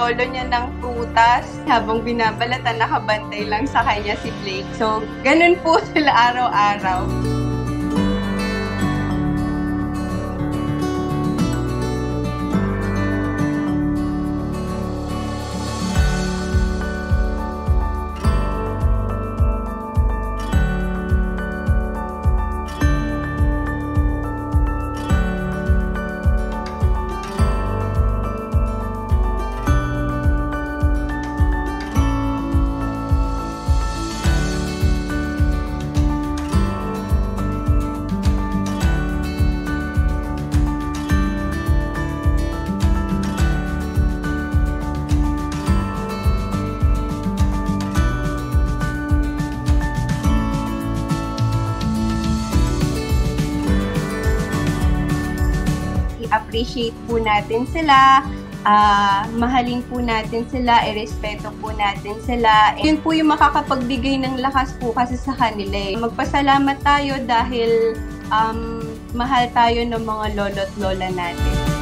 lolo niya ng prutas. Habang binabalatan, nakabantay lang sa kanya si Blake. So, ganun po sila araw-araw. I-appreciate po natin sila, mahalin po natin sila, irespeto po natin sila. Yun po yung makakapagbigay ng lakas po kasi sa kanila. Magpasalamat tayo dahil mahal tayo ng mga lolo't lola natin.